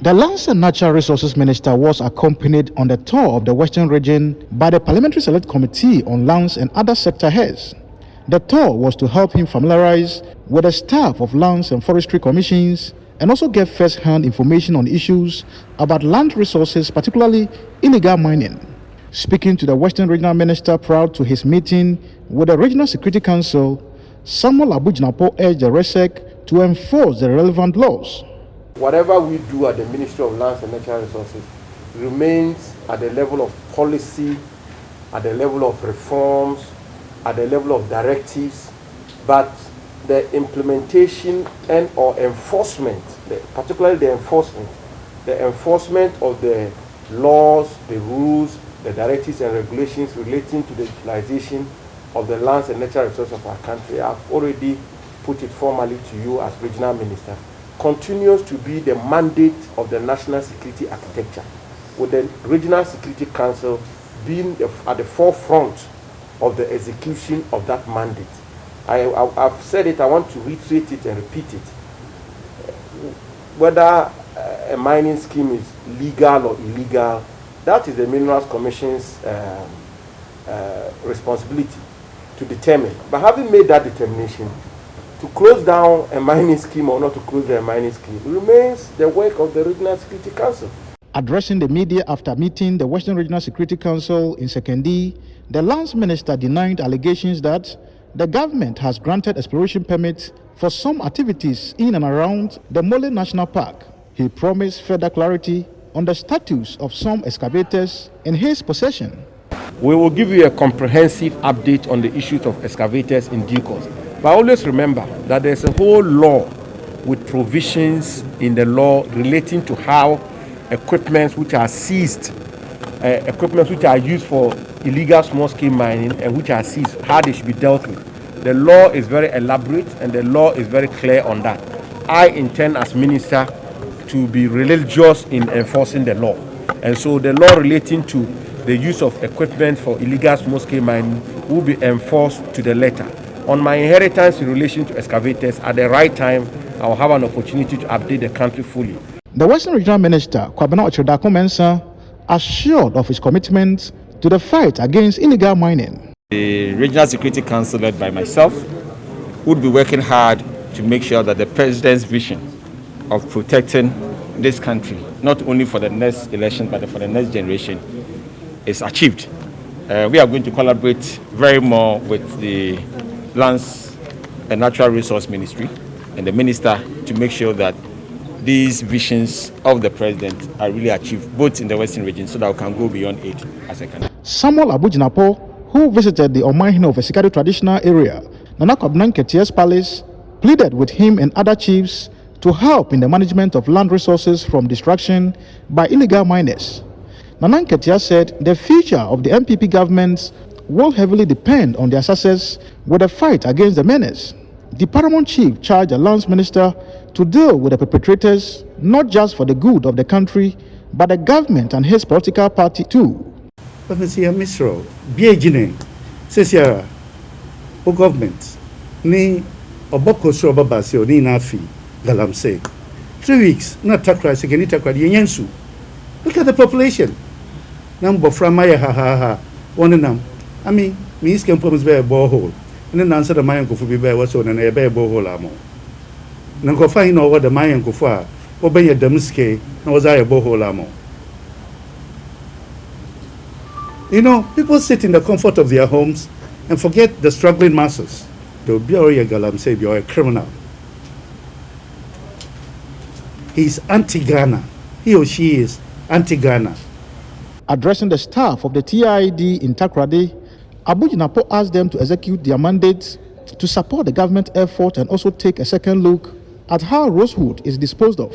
The Lands and Natural Resources Minister was accompanied on the tour of the Western region by the Parliamentary Select Committee on Lands and other sector heads. The tour was to help him familiarize with the staff of lands and forestry commissions and also get first-hand information on issues about land resources, particularly illegal mining. Speaking to the Western Regional Minister prior to his meeting with the Regional Security Council, Samuel Jinapor urged the REGSEC to enforce the relevant laws. Whatever we do at the Ministry of Lands and Natural Resources remains at the level of policy, at the level of reforms, at the level of directives, but the implementation and or enforcement, particularly the enforcement of the laws, the rules, the directives and regulations relating to the utilization of the lands and natural resources of our country, I've already put it formally to you as Regional Minister, continues to be the mandate of the national security architecture, with the Regional Security Council being at the forefront of the execution of that mandate. I've said it, I want to reiterate it and repeat it. Whether a mining scheme is legal or illegal, that is the Minerals Commission's responsibility to determine. But having made that determination, to close down a mining scheme or not to close down a mining scheme remains the work of the Regional Security Council. Addressing the media after meeting the Western Regional Security Council in Sekondi, the Lands Minister denied allegations that the government has granted exploration permits for some activities in and around the Mole National Park. He promised further clarity on the status of some excavators in his possession. We will give you a comprehensive update on the issues of excavators in due course. But always remember that there's a whole law with provisions in the law relating to how equipment which are seized, equipment which are used for illegal small-scale mining and which are seized, how they should be dealt with. The law is very elaborate and the law is very clear on that. I intend as minister to be religious in enforcing the law. And so the law relating to the use of equipment for illegal small-scale mining will be enforced to the letter. On my inheritance in relation to excavators, at the right time, I will have an opportunity to update the country fully. The Western Regional Minister, Kwabena Ochodako-Mensah, assured of his commitment to the fight against illegal mining. The Regional Security Council, led by myself, would be working hard to make sure that the President's vision of protecting this country, not only for the next election, but for the next generation, is achieved. We are going to collaborate very more with the Lands and Natural Resource Ministry and the Minister to make sure that these visions of the President are really achieved, both in the Western region, so that we can go beyond it as a country. Samuel Jinapor, who visited the Omahino of Esikado traditional area, Nana Kwabena Nketiah's palace, pleaded with him and other chiefs to help in the management of land resources from destruction by illegal miners. Nana Nketiah said the future of the MPP government will heavily depend on their success with the fight against the menace. The paramount chief charged the lands minister to deal with the perpetrators, not just for the good of the country, but the government and his political party too. But Mr. Misro, Biegine, says here, O government, ni Oboko Soba Basio, ni Nafi, Galamse. 3 weeks, not Takra, Sekenita Yensu. Look at the population. Number from Maya, ha, one of them. I mean, me can promise bear borehole. And then answer the Mayan Kufu bear was on a bear borehole amo. Nanko find out what the Mayan Kufa, obey a Damuske, and was I a borehole amo. You know, people sit in the comfort of their homes and forget the struggling masses. They'll be a galam say you're a criminal. He's anti-Ghana. He or she is anti-Ghana. Addressing the staff of the TID in Takoradi, Jinapor asked them to execute their mandates to support the government effort and also take a second look at how rosewood is disposed of.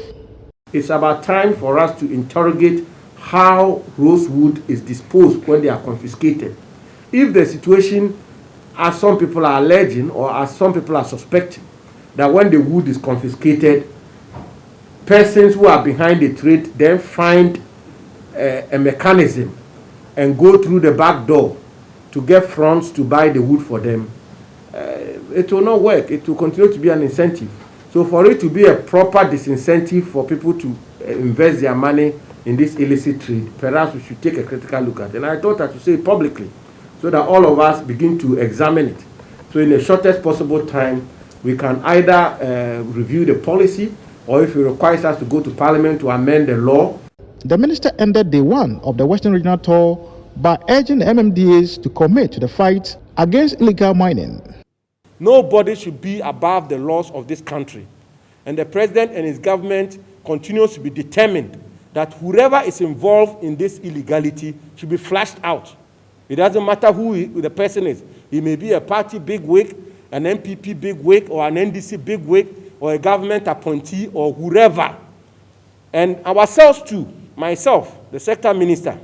It's about time for us to interrogate how rosewood is disposed when they are confiscated. If the situation, as some people are alleging or as some people are suspecting, that when the wood is confiscated, persons who are behind the trade then find a mechanism and go through the back door to get fronts to buy the wood for them, it will not work. It will continue to be an incentive. So for it to be a proper disincentive for people to invest their money in this illicit trade, perhaps we should take a critical look at it. And I thought I should say it publicly so that all of us begin to examine it. So in the shortest possible time, we can either review the policy, or if it requires us to go to Parliament to amend the law. The minister ended day one of the Western Regional Tour by urging the MMDAs to commit to the fight against illegal mining. Nobody should be above the laws of this country. And the president and his government continues to be determined that whoever is involved in this illegality should be flushed out. It doesn't matter who the person is. He may be a party bigwig, an MPP bigwig, or an NDC bigwig, or a government appointee, or whoever. And ourselves too, myself, the sector minister,